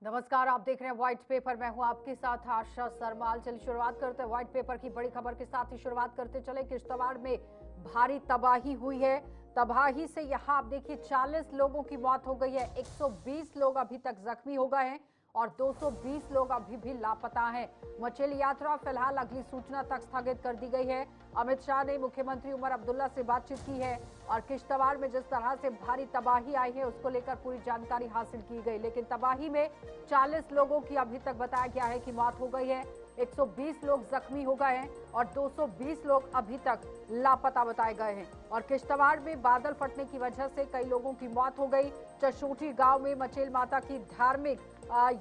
नमस्कार, आप देख रहे हैं व्हाइट पेपर। मैं हूं आपके साथ आशा सरमाल। चलिए शुरुआत करते हैं व्हाइट पेपर की बड़ी खबर के साथ ही शुरुआत करते चले। किश्तवाड़ में भारी तबाही हुई है। तबाही से यहां आप देखिए 40 लोगों की मौत हो गई है, 120 लोग अभी तक जख्मी हो गए हैं और 220 लोग अभी भी लापता हैं। मचेल यात्रा फिलहाल अगली सूचना तक स्थगित कर दी गई है। अमित शाह ने मुख्यमंत्री उमर अब्दुल्ला से बातचीत की है और किश्तवाड़ में जिस तरह से भारी तबाही आई है उसको लेकर पूरी जानकारी हासिल की गई। लेकिन तबाही में 40 लोगों की अभी तक बताया गया है कि मौत हो गई है, 120 लोग जख्मी हो गए हैं और 220 लोग अभी तक लापता बताए गए हैं। और किश्तवाड़ में बादल फटने की वजह से कई लोगों की मौत हो गई। चशोटी गांव में मचेल माता की धार्मिक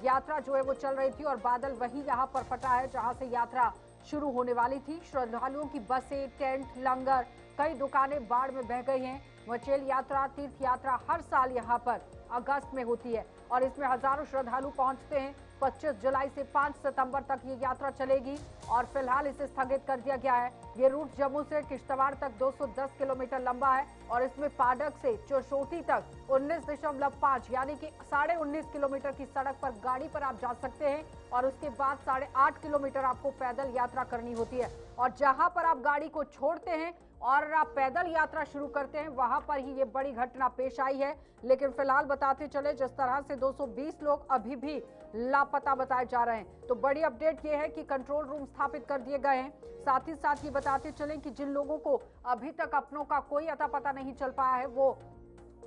यात्रा जो है वो चल रही थी और बादल वही यहां पर फटा है जहां से यात्रा शुरू होने वाली थी। श्रद्धालुओं की बसें, टेंट, लंगर, कई दुकानें बाढ़ में बह गई हैं। मचेल यात्रा तीर्थ यात्रा हर साल यहां पर अगस्त में होती है और इसमें हजारों श्रद्धालु पहुंचते हैं। 25 जुलाई से 5 सितंबर तक ये यात्रा चलेगी और फिलहाल इसे स्थगित कर दिया गया है। ये रूट जम्मू से किश्तवाड़ तक 210 किलोमीटर लंबा है और इसमें पाडक से चोशोटी तक 19.5 यानी कि 19.5 किलोमीटर की सड़क पर गाड़ी पर आप जा सकते हैं और उसके बाद 8.5 किलोमीटर आपको पैदल यात्रा करनी होती है। और जहां पर आप गाड़ी को छोड़ते हैं और आप पैदल यात्रा शुरू करते हैं वहां पर ही ये बड़ी घटना पेश आई है। लेकिन फिलहाल बताते चले जिस तरह से 220 लोग अभी भी लापता बताए जा रहे हैं, तो बड़ी अपडेट ये है कि कंट्रोल रूम स्थापित कर दिए गए हैं। साथ ही साथ ये बताते चलें कि जिन लोगों को अभी तक अपनों का कोई अता पता नहीं चल पाया है वो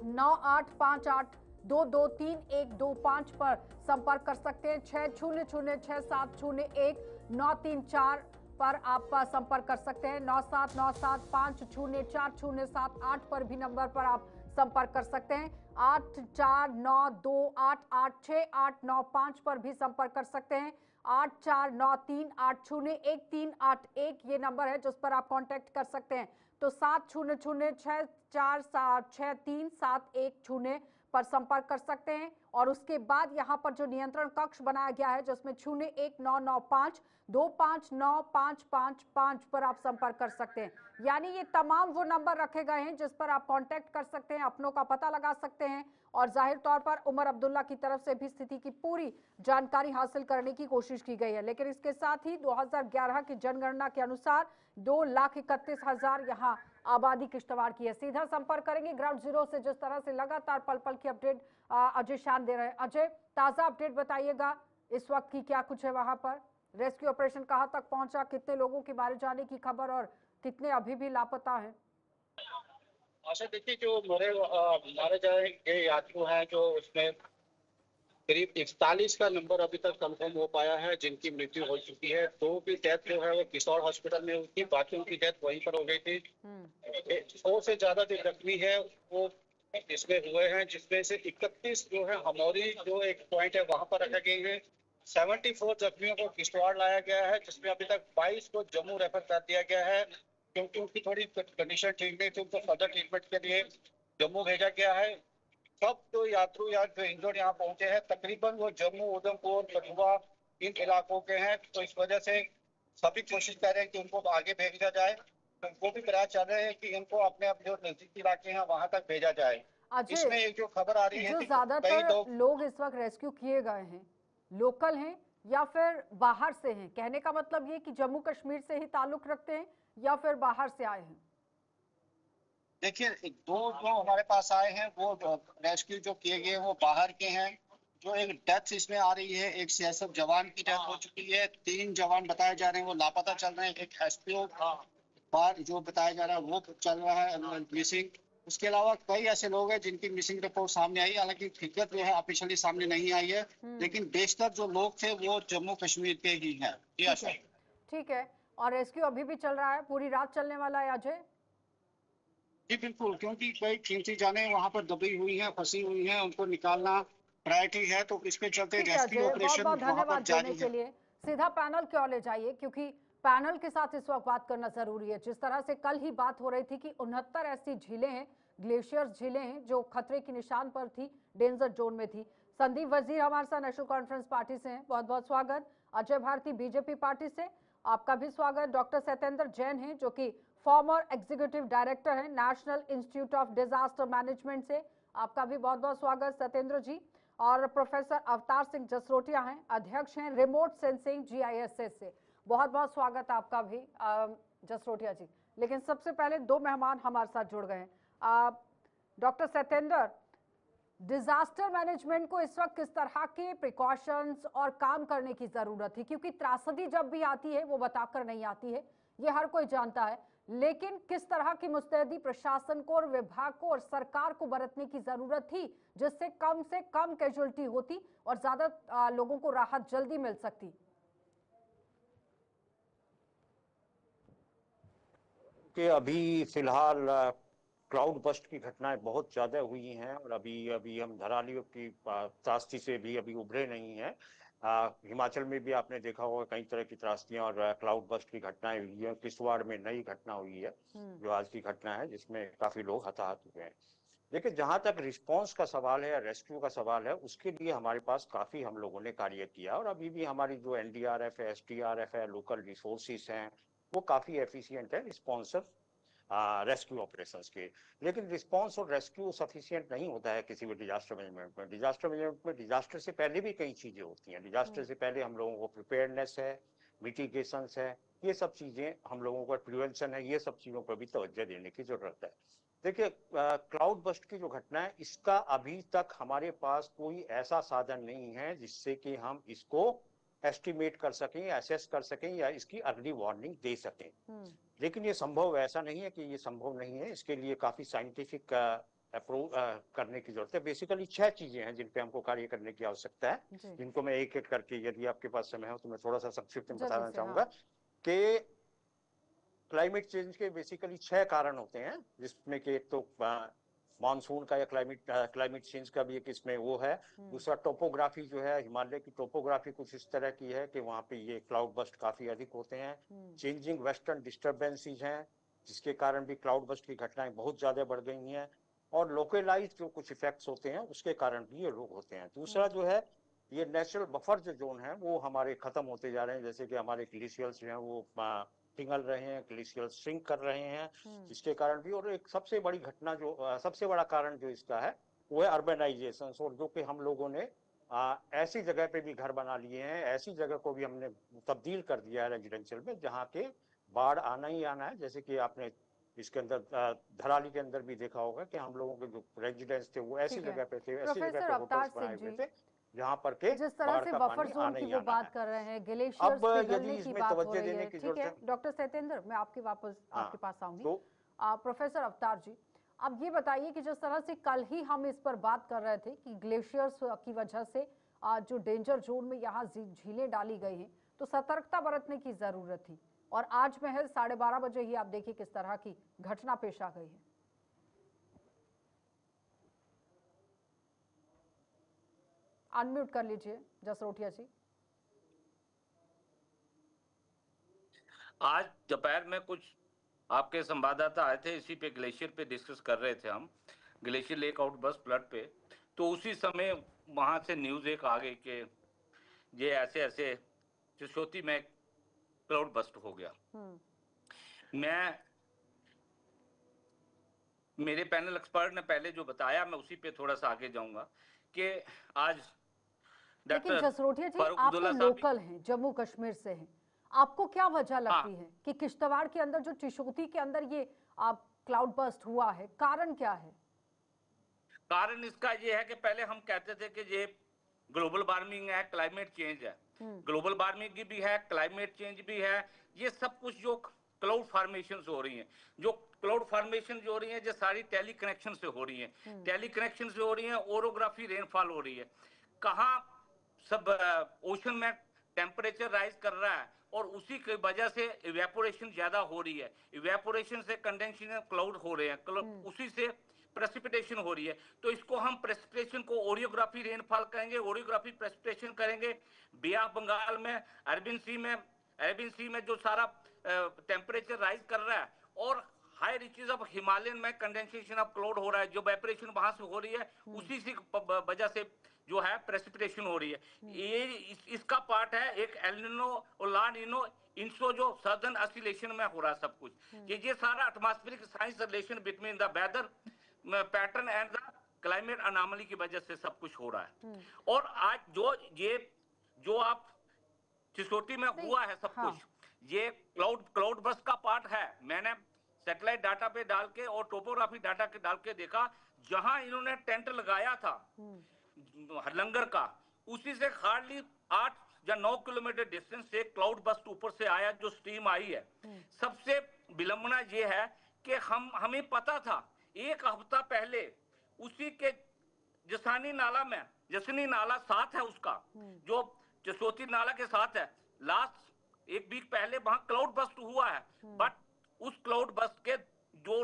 9858223125 पर संपर्क कर सकते हैं। 6006701934 पर आप संपर्क कर सकते हैं। 9797504078 पर भी नंबर पर आप संपर्क कर सकते हैं। 8492886895 पर भी संपर्क कर सकते हैं। 8493801381 ये नंबर है जिस पर आप कांटेक्ट कर सकते हैं। तो 7006463710 पर संपर्क कर सकते हैं और उसके बाद यहां पर जो नियंत्रण कक्ष बनाया गया है जिसमें 019952595555 पर आप संपर्क कर सकते हैं। यानी ये तमाम वो नंबर रखे गए हैं जिस पर आप कांटेक्ट कर सकते हैं, अपनों का पता लगा सकते हैं और जाहिर तौर पर उमर अब्दुल्ला की तरफ से भी स्थिति की पूरी जानकारी हासिल करने की कोशिश की गई है। लेकिन इसके साथ ही 2011 की जनगणना के अनुसार 2,31,000 यहाँ आबादी किश्तवाड़ की है। सीधा संपर्क करेंगे ग्राउंड जीरो से जिस तरह से लगातार पल पल की अपडेट अजय शान दे रहे हैं। अजय, ताजा अपडेट बताइएगा, इस वक्त की क्या कुछ है वहां पर? रेस्क्यू ऑपरेशन कहां तक पहुंचा, कितने लोगों के मारे जाने की खबर और कितने अभी भी लापता हैं? अच्छा, देखिए, जो मारे जाए यात्रु हैं, जो उसमें करीब 41 का नंबर अभी तक कंफर्म हो पाया है जिनकी मृत्यु हो चुकी है। 2 की डेथ जो है वो किशोर हॉस्पिटल में हुई थी, बाकियों की डेथ वहीं पर हो गई थी। 100 से ज्यादा जो जख्मी है वो इसमें हुए हैं, जिसमें से 31 जो है हमौरी जो एक पॉइंट है वहां पर रखे गए हैं। 74 जख्मियों को किश्तवाड़ लाया गया है, जिसमें अभी तक 22 को जम्मू रेफर कर दिया गया है क्योंकि उनकी थोड़ी कंडीशन ठीक नहीं थी। उनको फर्दर ट्रीटमेंट के लिए जम्मू भेजा गया है। सब जो यात्रु या जो इंजर्ड यहाँ पहुंचे हैं तकरीबन वो जम्मू, उधमपुर, कठुआ इन इलाकों के हैं। तो इस वजह से सभी कोशिश कर रहे हैं कि उनको आगे भेजा जाए। तो वो भी प्रयास चल रहे हैं कि इनको अपने जो नजदीकी इलाके हैं वहां तक भेजा जाए। अजय, इसमें एक जो खबर आ रही है जो कि कई ज्यादातर लोग लोग इस वक्त रेस्क्यू किए गए हैं लोकल हैं या फिर बाहर से हैं? कहने का मतलब ये कि जम्मू कश्मीर से ही ताल्लुक रखते हैं या फिर बाहर से आए हैं? देखिए, दो जो हमारे पास आए हैं वो रेस्क्यू जो किए गए वो बाहर के हैं। जो एक डेथ इसमें आ रही है, एक सीएसएफ जवान की डेथ हो चुकी है। 3 जवान बताए जा रहे हैं वो लापता चल रहे हैं। एक एसपीओ बार जो बताया जा रहा है वो चल रहा है मिसिंग। उसके अलावा कई ऐसे लोग हैं जिनकी मिसिंग रिपोर्ट सामने आई, हालांकि हकीकत जो है ऑफिशियली सामने नहीं आई है। लेकिन बेशतर जो लोग थे वो जम्मू कश्मीर के ही हैं। ठीक है। और रेस्क्यू अभी भी चल रहा है, पूरी रात चलने वाला है अजय? जी बिल्कुल, क्योंकि कई कीमती जानें वहां पर दबी हुई हैं, फंसी हुई हैं, उनको निकालना प्रायोरिटी है। तो इसके चलते ठीक है रेस्क्यू अजय, बहुत ऑपरेशन बहुत वहां पर धन्यवाद जुड़ने जारी के है। लिए। सीधा पैनल की ओर ले जाइए क्योंकि पैनल के साथ इस वक्त बात करना जरूरी है। जिस तरह से कल ही बात हो रही थी कि 69 ऐसी झीलें हैं, ग्लेशियर्स झीलें हैं जो खतरे के निशान पर थी, डेंजर जोन में थी। संदीप वजीर हमारे साथ नेशनल कॉन्फ्रेंस पार्टी से हैं, बहुत बहुत स्वागत। अजय भारती बीजेपी पार्टी से, आपका भी स्वागत। डॉक्टर सत्येंद्र जैन हैं जो कि फॉर्मर एग्जीक्यूटिव डायरेक्टर हैं national institute of disaster management से, आपका भी बहुत बहुत स्वागत सत्येंद्र जी। और प्रोफेसर अवतार सिंह जसरोटिया हैं, अध्यक्ष हैं रिमोट सेंसिंग GISS से। बहुत बहुत स्वागत आपका भी जसरोटिया जी। लेकिन सबसे पहले दो मेहमान हमारे साथ जुड़ गए हैं। डॉक्टर सत्येंद्र, डिजास्टर मैनेजमेंट को इस वक्त किस तरह के प्रिकॉशंस और काम करने की जरूरत है, क्योंकि त्रासदी जब भी आती है वो बताकर नहीं आती है, ये हर कोई जानता है, लेकिन किस तरह की मुस्तैदी प्रशासन को और विभाग को और सरकार को बरतने की जरूरत थी जिससे कम से कम कैजुअलिटी होती और ज्यादा लोगों को राहत जल्दी मिल सकती? कि अभी फिलहाल क्लाउड बस्ट की घटनाएं बहुत ज्यादा हुई हैं और अभी अभी हम धरालियों की त्रासदी से भी अभी उभरे नहीं हैं। हिमाचल में भी आपने देखा होगा कई तरह की त्रासदियां और क्लाउड बस्ट की घटनाएं हुई है। किश्तवाड़ में नई घटना हुई है जो आज की घटना है, जिसमें काफी लोग हताहत हुए हैं। लेकिन जहां तक रिस्पांस का सवाल है या रेस्क्यू का सवाल है, उसके लिए हमारे पास काफी हम लोगों ने कार्य किया और अभी भी हमारी जो NDRF है, SDRF है, लोकल रिसोर्सेज हैं, वो काफी एफिशिएंट है रिस्पॉन्सिव रेस्क्यू ऑपरेशंस के। लेकिन रिस्पांस और रेस्क्यू सफिशिएंट नहीं होता है किसी भी डिजास्टर मैनेजमेंट में। डिजास्टर मैनेजमेंट में डिजास्टर से पहले भी कई चीजें होती हैं। डिजास्टर से पहले हम लोगों को प्रिपेयर्डनेस है, मिटिगेशंस है, ये सब चीजें हम लोगों को, प्रिवेंशन है, ये सब चीजों पर भी तवज्जो देने की जरूरत है। देखिए, क्लाउड बस्ट की जो घटना है, इसका अभी तक हमारे पास कोई ऐसा साधन नहीं है जिससे कि हम इसको एस्टिमेट कर सकें, असेस कर सकें या इसकी अर्ली वार्निंग दे सकें। लेकिन ये संभव ऐसा नहीं है कि ये संभव नहीं है। इसके लिए काफी साइंटिफिक अप्रोच करने की जरूरत है। बेसिकली 6 चीजें हैं जिन पे हमको कार्य करने की आवश्यकता है, जिनको मैं एक एक करके, यदि आपके पास समय हो तो मैं थोड़ा सा संक्षिप्त में बताना चाहूंगा कि क्लाइमेट चेंज के बेसिकली 6 कारण होते हैं, जिसमें कि एक तो मानसून का या क्लाइमेट चेंज का भी एक इसमें वो है। दूसरा, टोपोग्राफी जो है, हिमालय की टोपोग्राफी कुछ इस तरह की है कि वहाँ पे ये क्लाउड बस्ट काफी अधिक होते हैं। चेंजिंग वेस्टर्न डिस्टर्बेंसेस हैं, जिसके कारण भी क्लाउड बस्ट की घटनाएं बहुत ज्यादा बढ़ गई हैं। और लोकलाइज जो कुछ इफेक्ट्स होते हैं उसके कारण भी ये रोग होते हैं। दूसरा जो है, ये नेचुरल बफर जो जोन है वो हमारे खत्म होते जा रहे हैं। जैसे कि हमारे ग्लेशियर्स जो हैं वो पिघल रहे हैं, ग्लेशियर श्रिंक कर रहे हैं, जिसके कारण भी। और एक सबसे बड़ी घटना जो सबसे बड़ा कारण जो इसका है वो है अर्बनाइजेशन। और जो कि हम लोगों ने ऐसी जगह पे भी घर बना लिए हैं, ऐसी जगह को भी हमने तब्दील कर दिया है रेजिडेंशियल में, जहाँ के बाढ़ आना ही आना है। जैसे कि आपने इसके अंदर धराली के अंदर भी देखा होगा कि हम लोगों के जो रेजिडेंट्स थे वो ऐसी जगह पे थे, ऐसी जगह पे होटल्स बनाए हुए थे जहाँ पर के जिस तरह से बफर जोन की वो बात कर रहे हैं, ग्लेशियर्स पिघलने की बात हो रही है, ठीक है डॉक्टर सत्येंद्र, मैं आपके पास आऊंगी। प्रोफेसर अवतार जी, अब ये बताइए कि जिस तरह से कल ही हम इस पर बात कर रहे थे कि ग्लेशियर्स की वजह से जो डेंजर जोन में यहाँ झीलें डाली गई हैं, तो सतर्कता बरतने की जरूरत थी, और आज महज 12:30 बजे ही आप देखिए किस तरह की घटना पेश आ गई है। अनम्यूट कर लीजिए जसरोटिया जी। आज दोपहर में कुछ आपके संवाददाता आए थे, इसी पे ग्लेशियर पे डिस्कस कर रहे थे हम, ग्लेशियर लेक आउट बस फ्लड पे। तो उसी समय वहां से न्यूज एक आ गई कि ये ऐसे ऐसे चिशोती में क्लाउड बस्ट हो गया। मेरे पैनल एक्सपर्ट ने पहले जो बताया, मैं उसी पे थोड़ा सा आगे जाऊंगा कि आज लेकिन जसरोटिया जी, आप तो लोकल हैं, जम्मू कश्मीर से हैं, आपको क्या वजह लगती है कि किश्तवाड़ के अंदर जो चिशोती के अंदर ये क्लाउड बस्ट हुआ है, कारण क्या है? कारण इसका ये है कि पहले हम कहते थे कि ये ग्लोबल वार्मिंग है, क्लाइमेट चेंज है। ग्लोबल वार्मिंग भी है, क्लाइमेट चेंज भी है। ये सब कुछ जो क्लाउड फॉर्मेशन हो रही हैं, जो क्लाउड फॉर्मेशन जो हो रही है, जो सारी टेली कनेक्शन से हो रही है, टेली कनेक्शन से हो रही है, ओरोग्राफी रेनफॉल हो रही है। कहाँ सब ओशन में टेम्परेचर राइज कर रहा है और उसी की वजह से इवेपोरेशन ज्यादा हो रही है। इवेपोरेशन से कंडेंसेशन क्लाउड हो रहे हैं, उसी से प्रेसिपिटेशन हो रही है। तो इसको हम प्रेसिपिटेशन को ओरियोग्राफी रेनफॉल करेंगे, ओरियोग्राफी प्रेसिपिटेशन करेंगे। बे ऑफ बंगाल में, अरबियन सी में जो सारा टेम्परेचर राइज कर रहा है और हाई रिचेज ऑफ हिमालयन में कंडेंसेशन ऑफ क्लाउड हो रहा है, जो वेपोरेशन वहां से हो रही है, उसी से वजह से जो है प्रेसिपिटेशन हो रही है। ये इसका पार्ट है एक एल निनो और ला निनो इंसो जो सदर्न ऑसिलेशन में हो रहा है सब कुछ। ये सारा atmospheric science relation between the weather pattern and the climate anomaly की वजह से सब कुछ हो रहा है। और आज जो आप सिसोटी में हुआ है सब हाँ। कुछ, ये क्लाउड बस्ट का पार्ट है। मैंने सैटेलाइट डाटा पे डाल के और टोपोग्राफी डाटा के डाल के देखा, जहां इन्होंने टेंट लगाया था लंगर का, उसी से हार्डली 8 या 9 किलोमीटर डिस्टेंस से क्लाउड बस्ट ऊपर से आया, जो स्ट्रीम आई है। सबसे विलंबना ये है कि हमें पता था 1 हफ्ता पहले उसी के जसनी नाला साथ है उसका, जो जसोती नाला के साथ है, लास्ट 1 वीक पहले वहां क्लाउड बस्ट हुआ है। बट उस क्लाउड बस्ट के जो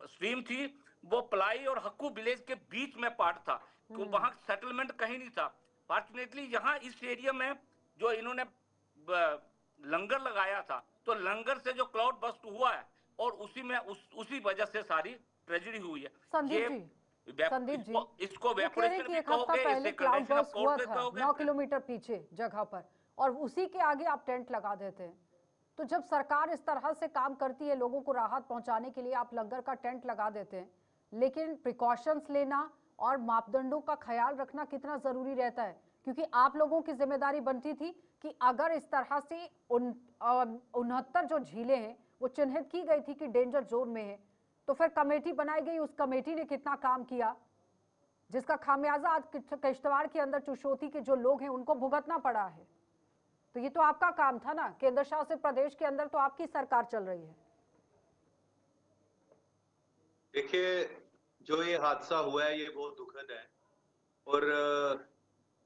स्ट्रीम थी वो पलाई और हक्कू विलेज के बीच में पार्ट था, तो वहां सेटलमेंट कहीं नहीं था। फॉर्चुनेटली यहाँ इस एरिया में जो इन्होंने लंगर लगाया था, तो लंगर से जो क्लाउड बस्ट हुआ है और उसी वजह से सारी ट्रेजेडी हुई है। संदीप जी, इसको वो कह रहे हैं कि 1 हफ्ता पहले क्लाउड बस्ट हुआ था 9 किलोमीटर पीछे जगह पर, और उसी के आगे आप टेंट लगा देते हैं। तो जब सरकार इस तरह से काम करती है, लोगों को राहत पहुंचाने के लिए आप लंगर का टेंट लगा देते हैं, लेकिन प्रिकॉशंस लेना और मापदंडों का ख्याल रखना कितना जरूरी रहता है, क्योंकि आप लोगों की जिम्मेदारी बनती थी कि अगर इस तरह से 69 जो झीलें हैं वो चिन्हित की गई थी कि डेंजर जोन में है, तो फिर कमेटी बनाई गई, उस कमेटी ने कितना काम किया, जिसका खामियाजा आज किश्तवाड़ के अंदर चुशोती के जो लोग हैं उनको भुगतना पड़ा है। तो ये तो आपका काम था ना, केंद्र शासित प्रदेश के अंदर तो आपकी सरकार चल रही है। देखिए, जो ये हादसा हुआ है ये बहुत दुखद है, और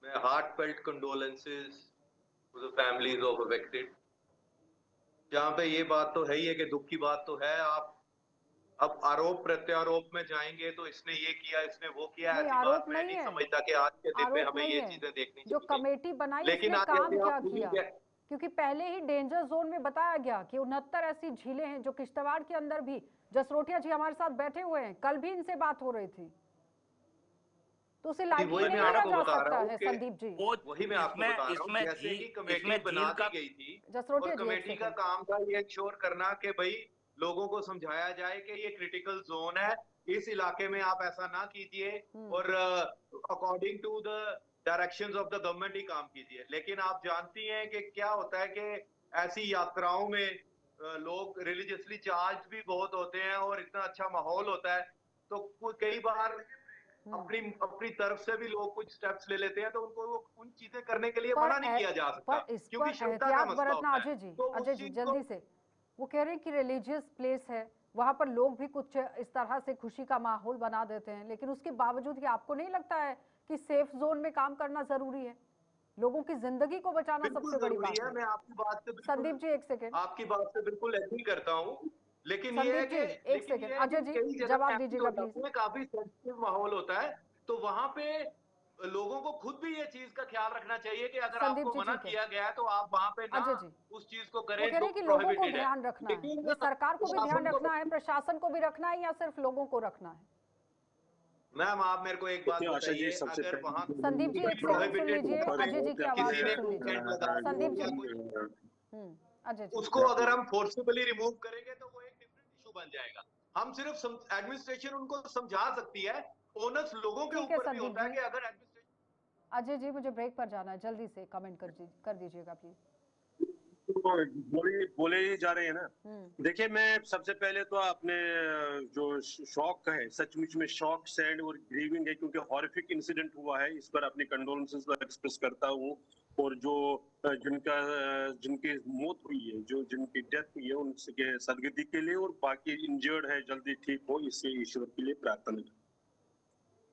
मैं heartfelt condolences to the families of affected. जहाँ पे ये बात तो है ही है कि दुख की बात तो है, आप अब आरोप प्रत्यारोप में जाएंगे तो इसने ये किया, इसने वो किया, ऐसी बात मैं नहीं समझता कि आज के दिन में हमें ये चीजें देखनी जो कमेटी बनाई लेकिन काम क्या किया, क्योंकि पहले ही डेंजर जोन में बताया गया कि 69 ऐसी झीलें हैं जो किश्तवाड़ के अंदर भी, जसरोटिया जी हमारे साथ बैठे हुए हैं, कल भी इनसे बात हो रही थी, तो उसे लाइटली नहीं लिया जा सकता है। संदीप जी, वही मैं आपको बता रहा हूँ, जैसे कि कमेटी बना दी गई थी, और कमेटी का काम था ये इंश्योर करना कि भाई लोगों को समझाया जाए कि ये क्रिटिकल जोन है, इस इलाके में आप ऐसा ना कीजिए, और according to the directions of the government ही काम कीजिए। लेकिन आप जानती हैं कि क्या होता है कि ऐसी यात्राओं में लोग रिलीजियसली चार्ज भी बहुत होते हैं और इतना अच्छा माहौल होता है, तो कई बार अपनी तरफ से भी लोग कुछ स्टेप्स ले लेते हैं, तो उनको उन चीजें करने के लिए मना नहीं किया जा सकता, क्योंकि श्रद्धा का मसला होता है। अजय जी जल्दी से, वो कह रहे हैं कि रिलीजियस प्लेस है, वहां पर लोग भी कुछ इस तरह से खुशी का माहौल बना देते हैं, लेकिन उसके बावजूद ही आपको नहीं लगता है कि सेफ जोन में काम करना जरूरी है? लोगों की जिंदगी को बचाना सबसे बड़ी बात है। मैं आपकी बात से संदीप जी एक सेकंड, आपकी बात से बिल्कुल एग्री करता हूँ, लेकिन ये है कि एक सेकंड अजय जी जवाब दीजिएगा प्लीज। काफी सेंसिटिव माहौल होता है, तो वहां पे लोगों को खुद भी ये चीज का ख्याल रखना चाहिए कि अगर आपको मना किया गया है तो आप वहां पे ना उस चीज को करें। कह रहे कि लोगों को ध्यान रखना है, ये सरकार को भी ध्यान रखना है, प्रशासन को भी रखना है, या सिर्फ लोगों को रखना है? मैम आप मेरे को एक बात बताइए, अगर वहाँ संदीप जी एक सेकंड सुन लीजिए, अजय जी की आवाज सुन लीजिए। संदीप जी अजय जी, उसको अगर हम फोर्सिबली रिमूव करेंगे तो वो एक डिफरेंट इशू बन जाएगा। हम सिर्फ एडमिनिस्ट्रेशन उनको समझा सकती है, ओनर्स लोगों के ऊपर भी होता है कि अगर एडमिनिस्ट्रेशन। अजय जी मुझे ब्रेक पर जाना है, जल्दी से कमेंट कर दीजिएगा प्लीज। बोले ही जा रहे हैं ना। देखिए, मैं सबसे पहले तो अपने जो शॉक है, सचमुच में शॉक, सैड और ग्रीविंग है, क्योंकि हॉरिफिक इंसिडेंट हुआ है, इस पर अपनी कंडोलेंसेस एक्सप्रेस करता हूँ। और जो जिनकी मौत हुई है, जो जिनकी डेथ हुई है, उनके सदगति के लिए, और बाकी इंजर्ड है जल्दी ठीक हो, इससे ईश्वर के लिए प्रार्थना है।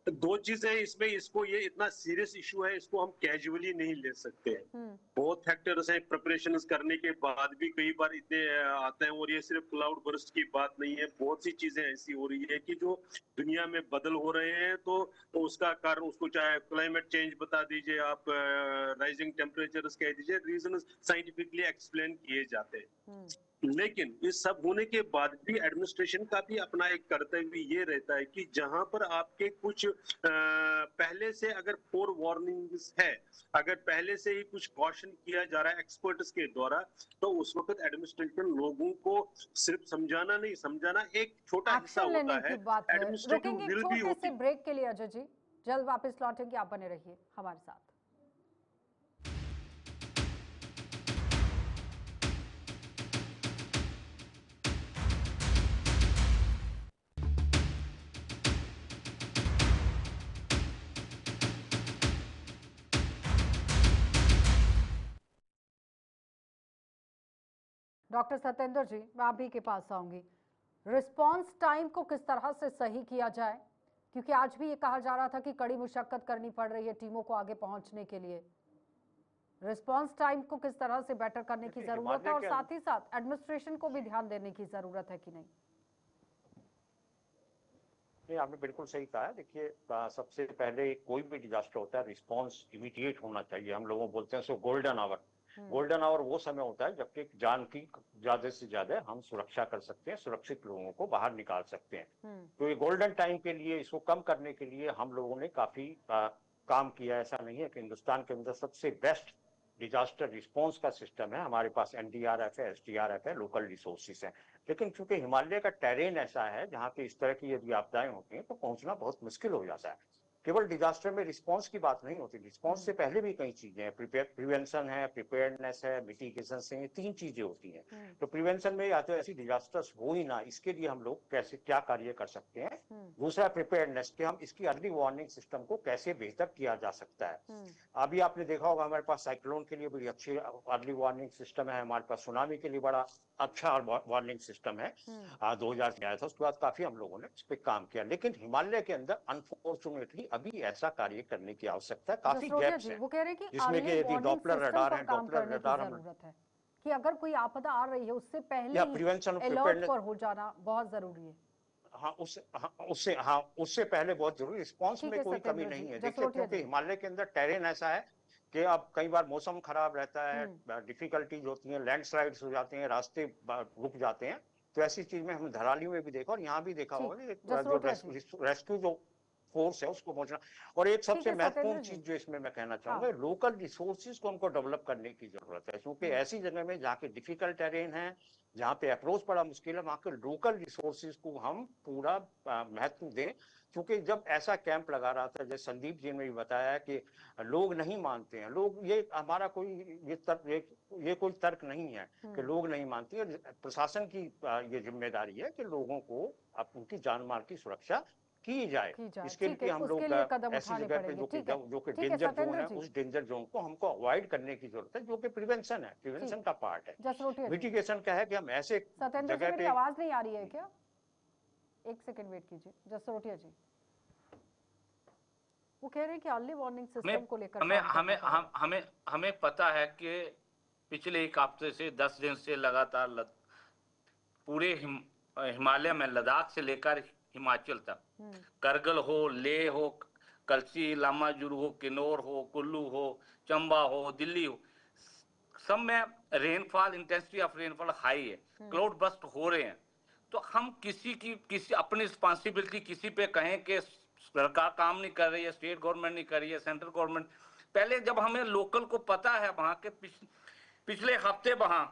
दो चीजें इसमें, इसको ये इतना सीरियस इशू है, इसको हम कैजुअली नहीं ले सकते। बहुत फैक्टर्स हैं, प्रिपरेशंस करने के बाद भी कई बार इतने आते हैं, और ये सिर्फ क्लाउड बर्स्ट की बात नहीं है, बहुत सी चीजें ऐसी हो रही है कि जो दुनिया में बदल हो रहे हैं, तो उसका कारण, उसको चाहे क्लाइमेट चेंज बता दीजिए आप, राइजिंग टेम्परेचर्स कह दीजिए, रीजन साइंटिफिकली एक्सप्लेन किए जाते हैं। लेकिन इस सब होने के बाद भी एडमिनिस्ट्रेशन का भी अपना एक कर्तव्य ये रहता है कि जहां पर आपके कुछ पहले से अगर फोर वार्निंग्स है, अगर पहले से ही कुछ कॉशन किया जा रहा है एक्सपर्ट्स के द्वारा, तो उस वक्त एडमिनिस्ट्रेशन लोगों को सिर्फ समझाना नहीं, समझाना एक छोटा हिस्सा होता है, एडमिनिस्ट्रेटिव विल भी होती है। ब्रेक के लिए अजय जी जल्द वापस लौटेंगे, आप बने रहिए हमारे साथ। डॉक्टर सत्येंद्र जी, मैं आप ही के पास आऊंगी। रिस्पांस टाइम को किस तरह से सही किया जाए, क्योंकि आज भी ये कहा जा रहा था कि कड़ी मुशक्कत करनी पड़ रही है टीमों को आगे पहुंचने के लिए। रिस्पांस टाइम को किस तरह से बेटर करने की जरूरत है और साथ ही साथ एडमिनिस्ट्रेशन को भी ध्यान देने की जरूरत है कि नहीं? नहीं, आपने बिल्कुल सही कहा है। देखिए, सबसे पहले कोई भी डिजास्टर होता है, रिस्पांस इमीडिएट होना चाहिए। हम लोगों बोलते हैं सो गोल्डन आवर। गोल्डन आवर वो समय होता है जबकि जान की ज्यादा से ज्यादा हम सुरक्षा कर सकते हैं, सुरक्षित लोगों को बाहर निकाल सकते हैं। तो ये गोल्डन टाइम के लिए, इसको कम करने के लिए हम लोगों ने काफी काम किया। ऐसा नहीं है कि हिंदुस्तान के अंदर सबसे बेस्ट डिजास्टर रिस्पांस का सिस्टम है। हमारे पास एनडीआरएफ है, एसडीआरएफ है, लोकल रिसोर्सेज है। लेकिन चूंकि हिमालय का टेरेन ऐसा है जहाँ पे इस तरह की यदि आपदाएं होती हैं तो पहुंचना बहुत मुश्किल हो जाता है। केवल डिजास्टर में रिस्पांस की बात नहीं होती, रिस्पांस से पहले भी कई चीजें हैं। प्रिवेंशन है, प्रिपेयर्डनेस है, मिटिगेशन से, तीन चीजें होती हैं। तो प्रिवेंशन में या तो ऐसी डिजास्टर्स हो ही ना, इसके लिए हम लोग कैसे क्या कार्य कर सकते हैं। दूसरा प्रिपेयर्डनेस के हम इसकी अर्ली वार्निंग सिस्टम को कैसे बेहतर किया जा सकता है। अभी आपने देखा होगा हमारे पास साइक्लोन के लिए बड़ी अच्छी अर्ली वार्निंग सिस्टम है, हमारे पास सुनामी के लिए बड़ा अच्छा वार्निंग सिस्टम है। 2000 में आया था, उसके बाद काफी हम लोगों ने इस पे काम किया। लेकिन हिमालय के अंदर अनफॉर्चुनेटली अभी ऐसा कार्य करने की आवश्यकता है। काफी गैप्स हैं, वो कह रहे हैं कि जिसमें कि यदि डॉपलर रडार है, डॉपलर रडार जरूरत है कि अगर कोई आपदा आ रही है उससे पहले प्रिवेंशन अलर्ट पर हो जाना बहुत जरूरी है। उससे पहले बहुत जरूरी। रिस्पांस में कोई कमी नहीं है। देखिए, क्योंकि हिमालय के अंदर टेरेन ऐसा है कि अब कई बार मौसम खराब रहता है, डिफिकल्टीज होती हैं, लैंडस्लाइड्स हो जाते हैं, रास्ते रुक जाते हैं। तो ऐसी चीज में हम धराली में भी देखा और यहाँ भी देखा होगा जो रेस्क्यू जो फोर्स है उसको पहुंचना। और एक सबसे महत्वपूर्ण चीज जो इसमें मैं कहना चाहूंगा, लोकल रिसोर्सेज को हमको डेवलप करने की जरूरत है। क्योंकि ऐसी जगह में जहाँ के डिफिकल्ट टेरेन है, जहाँ पे अप्रोच बड़ा मुश्किल है, वहाँ के लोकल रिसोर्सेज को हम पूरा महत्व दें। क्योंकि जब ऐसा कैंप लगा रहा था, जैसे संदीप जी ने भी बताया कि लोग नहीं मानते हैं, लोग ये हमारा कोई ये कोई तर्क नहीं है कि लोग नहीं मानते हैं। प्रशासन की ये जिम्मेदारी है कि लोगों को उनकी जान माल की सुरक्षा की जाए। इसके लिए हम लोग ऐसी जगह पे जो कि डेंजर जोन है, उस डेंजर जोन को हमको अवॉइड करने की जरूरत है, जो कि प्रिवेंशन है, प्रिवेंशन का पार्ट है। मिटिगेशन का है कि हम ऐसे जगह पे। आवाज नहीं आ रही है क्या? एक सेकंड वेट कीजिए जसरोटिया जी। वो कह रहे हैं कि अर्ली वार्निंग सिस्टम को लेकर हमें पता है कि पिछले एक हफ्ते से 10 दिन से लगातार पूरे हिमालय में, लद्दाख से लेकर हिमाचल तक, करगिल हो, लेह हो, कल्सी, लामा जुरू हो, किन्नौर हो, कुल्लू हो, चंबा हो, दिल्ली हो, सब में rainfall, intensity of rainfall high है, क्लाउड बस्ट हो रहे हैं। तो हम किसी अपनी रिस्पॉन्सिबिलिटी किसी पे कहें कि सरकार काम नहीं कर रही है, स्टेट गवर्नमेंट नहीं कर रही है, सेंट्रल गवर्नमेंट। पहले जब हमें लोकल को पता है, वहां के पिछले हफ्ते वहां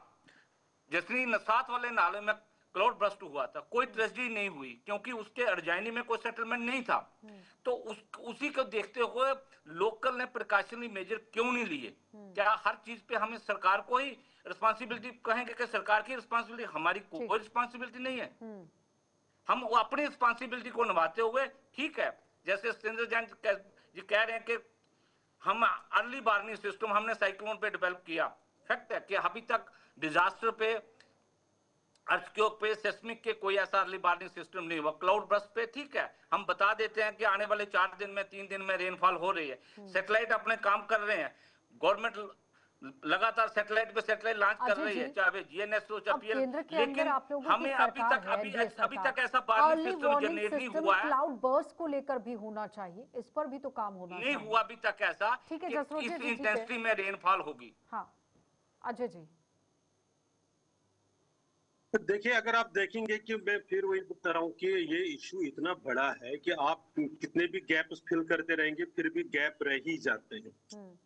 जसनी नसात वाले नाले में क्लाउड बस्ट हुआ था, कोई ट्रेजेडी नहीं हुई क्योंकि उसके अर्जाइनी में कोई सेटलमेंट नहीं था। तो उसी को देखते हुए लोकल ने प्रिकॉशनरी मेजर क्यों नहीं लिए? क्या हर चीज पे हमें सरकार को ही रिस्पॉन्सिबिलिटी कहेंगे कि सरकार की रिस्पॉन्सिबिलिटी? हमारी कोई रिस्पॉन्सिबिलिटी नहीं है। हम अपनी रिस्पॉन्सिबिलिटी को निभाते हुए, ठीक है, जैसे सत्येंद्र जैन जी कह रहे हैं कि हम अर्ली वार्निंग सिस्टम हमने साइक्लोन पे डेवलप किया। फैक्ट है कि अभी तक डिजास्टर पे, अर्थक्वेक पे, सेस्मिक के कोई ऐसा अर्ली वार्निंग सिस्टम नहीं हुआ। क्लाउड बस्ट पे ठीक है, हम बता देते हैं कि आने वाले 4 दिन में, 3 दिन में रेनफॉल हो रही है। सैटेलाइट अपने काम कर रहे हैं, गवर्नमेंट लगातार सैटेलाइट पे सैटेलाइट लॉन्च कर रही है, चाहे जीएनएसओ चाहे पीएल। लेकिन हमें अभी तक ऐसा वार्निंग सिस्टम जनरेट नहीं हुआ है। क्लाउड बर्स्ट को लेकर भी होना चाहिए, इस पर भी तो काम होना नहीं हुआ अभी तक ऐसा कि इस इंटेंसिटी में रेनफॉल होगी। हाँ अजय जी। देखिए, अगर आप देखेंगे कि मैं फिर वही बता रहा हूँ कि ये इशू इतना बड़ा है कि आप कितने भी गैप फिल करते रहेंगे फिर भी गैप रह ही जाते हैं।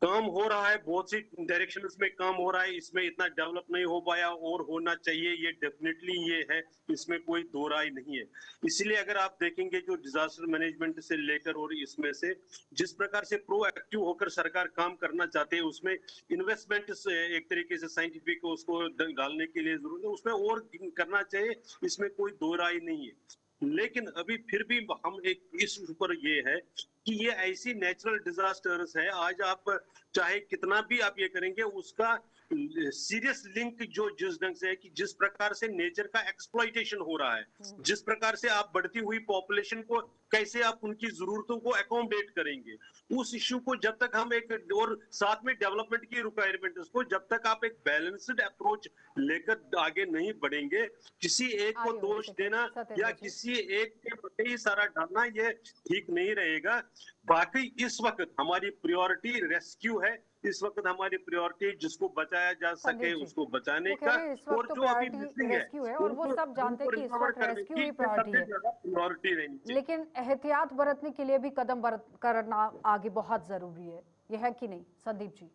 काम हो रहा है, बहुत सी डायरेक्शंस में काम हो रहा है, इसमें इतना डेवलप नहीं हो पाया और होना चाहिए, ये डेफिनेटली ये है, इसमें कोई दो राय नहीं है। इसलिए अगर आप देखेंगे जो डिजास्टर मैनेजमेंट से लेकर और इसमें से जिस प्रकार से प्रोएक्टिव होकर सरकार काम करना चाहते है, उसमें इन्वेस्टमेंट एक तरीके से साइंटिफिक उसको डालने के लिए जरूरत है, उसमें और करना चाहिए, इसमें कोई दो राय नहीं है। लेकिन अभी फिर भी हम एक इस ऊपर ये है कि ये ऐसी नेचुरल डिजास्टर्स है, आज आप चाहे कितना भी आप ये करेंगे, उसका सीरियस लिंक जो जिस ढंग से है कि जिस प्रकार से नेचर का एक्सप्लॉइटेशन हो रहा है, जिस प्रकार से आप बढ़ती हुई पॉपुलेशन को कैसे आप उनकी जरूरतों को अकोमोडेट करेंगे, उस इश्यू को जब तक हम एक और साथ में डेवलपमेंट की रिक्वायरमेंट को जब तक आप एक बैलेंस्ड अप्रोच लेकर आगे नहीं बढ़ेंगे, किसी एक को दोष देना या किसी एक के प्रति ही सारा डालना ये ठीक नहीं रहेगा। बाकी इस वक्त हमारी प्रायोरिटी रेस्क्यू है, इस वक्त हमारी प्रायोरिटी जिसको बचाया जा सके उसको बचाने का, और जो अभी मिसिंग है और वो सब जानते हैं कि इस वक्त रेस्क्यू ही प्रायोरिटी है, लेकिन एहतियात बरतने के लिए भी कदम करना आगे बहुत जरूरी है, ये है कि नहीं संदीप जी?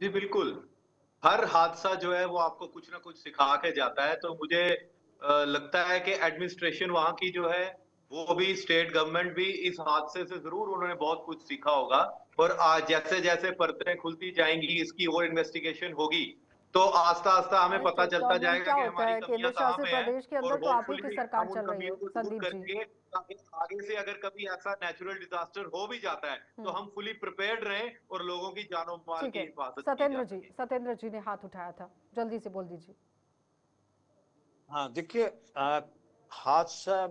जी बिल्कुल, हर हादसा जो है वो आपको कुछ ना कुछ सिखा के जाता है। तो मुझे लगता है कि एडमिनिस्ट्रेशन वहां की जो है वो भी, स्टेट गवर्नमेंट भी इस हादसे से जरूर उन्होंने बहुत कुछ सीखा होगा, और आज जैसे जैसे परतें खुलती जाएंगी, इसकी और इन्वेस्टिगेशन होगी, तो आस्ता आस्ता हमें पता चलता जाएगा कि हमारी कमियां कहाँ पे हैं, प्रदेश के अंदर तो आप ही की सरकार चल रही है संदीप जी। आगे से अगर कभी ऐसा नेचुरल डिजास्टर हो भी जाता है तो हम फुली प्रिपेयर्ड रहें और लोगों की जानो माल की हिफाजत। सत्येंद्र जी ने हाथ उठाया था, जल्दी से बोल दीजिए। हाँ देखिए, हादसा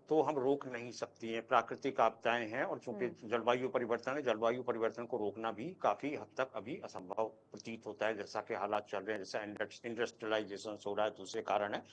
तो हम रोक नहीं सकती हैं, प्राकृतिक आपदाएं हैं, और चूंकि जलवायु परिवर्तन है, जलवायु परिवर्तन को रोकना भी काफी हद तक अभी असंभव प्रतीत होता है, जैसा कि हालात चल रहे हैं, जैसा इंडस्ट्रियलाइजेशन हो रहा है, दूसरे कारण है।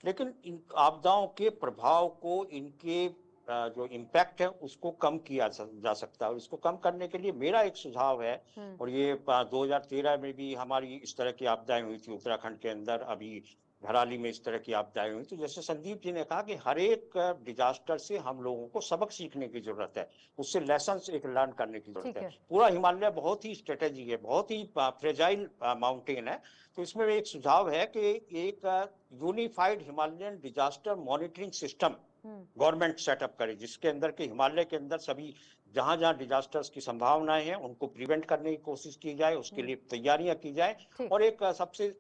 लेकिन इन आपदाओं के प्रभाव को, इनके जो इम्पैक्ट है उसको कम किया जा सकता है, और इसको कम करने के लिए मेरा एक सुझाव है, और ये 2013 में भी हमारी इस तरह की आपदाएं हुई थी उत्तराखंड के अंदर, अभी धराली में इस तरह की आपदाएं हुई। तो जैसे संदीप जी ने कहा कि हर एक डिजास्टर से हम लोगों को सबक सीखने की जरूरत है, उससे लेसन एक लर्न करने की जरूरत है। पूरा हिमालय बहुत ही स्ट्रेटेजी है, बहुत ही फ्रेजाइल माउंटेन है, तो इसमें एक सुझाव है कि एक unified Himalayan disaster monitoring system government setup करे, जिसके अंदर के हिमालय के अंदर सभी जहां जहां डिजास्टर्स की संभावनाएं हैं उनको प्रिवेंट करने की कोशिश की जाए, उसके लिए तैयारियां की जाए। और एक सबसे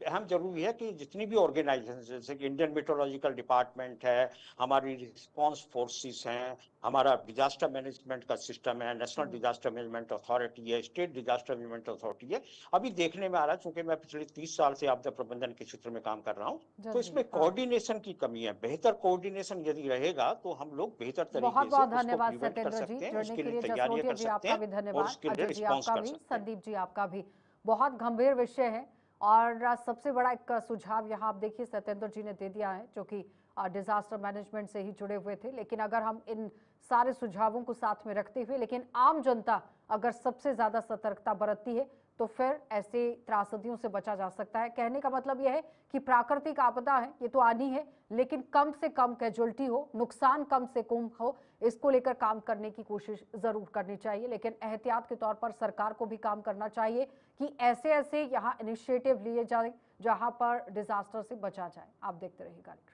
अहम जरूरी है कि जितनी भी ऑर्गेनाइजेशन, जैसे कि इंडियन मेट्रोलॉजिकल डिपार्टमेंट है, हमारी रिस्पांस फोर्सेस हैं, हमारा डिजास्टर मैनेजमेंट का सिस्टम है, नेशनल डिजास्टर मैनेजमेंट अथॉरिटी है, स्टेट डिजास्टर मैनेजमेंट अथॉरिटी है, अभी देखने में आ रहा है, चूंकि मैं पिछले 30 साल से आपदा प्रबंधन के क्षेत्र में काम कर रहा हूँ, तो इसमें कोऑर्डिनेशन की कमी है। बेहतर कोऑर्डिनेशन यदि रहेगा तो हम लोग बेहतर तरीके से धन्यवाद सत्येंद्र जी, जुड़ने के लिए। जसरोटिया जी आपका भी धन्यवाद, अजय जी आपका भी, संदीप जी आपका भी। बहुत गंभीर विषय है, और सबसे बड़ा एक सुझाव यहाँ आप देखिए सत्येंद्र जी ने दे दिया है, जो कि डिजास्टर मैनेजमेंट से ही जुड़े हुए थे। लेकिन अगर हम इन सारे सुझावों को साथ में रखते हुए, लेकिन आम जनता अगर सबसे ज्यादा सतर्कता बरतती है तो फिर ऐसे त्रासदियों से बचा जा सकता है। कहने का मतलब यह है कि प्राकृतिक आपदा है, ये तो आनी है, लेकिन कम से कम कैजुअल्टी हो, नुकसान कम से कम हो, इसको लेकर काम करने की कोशिश जरूर करनी चाहिए। लेकिन एहतियात के तौर पर सरकार को भी काम करना चाहिए कि ऐसे ऐसे यहाँ इनिशिएटिव लिए जाए जहां पर डिजास्टर से बचा जाए। आप देखते रहिए कार्यक्रम।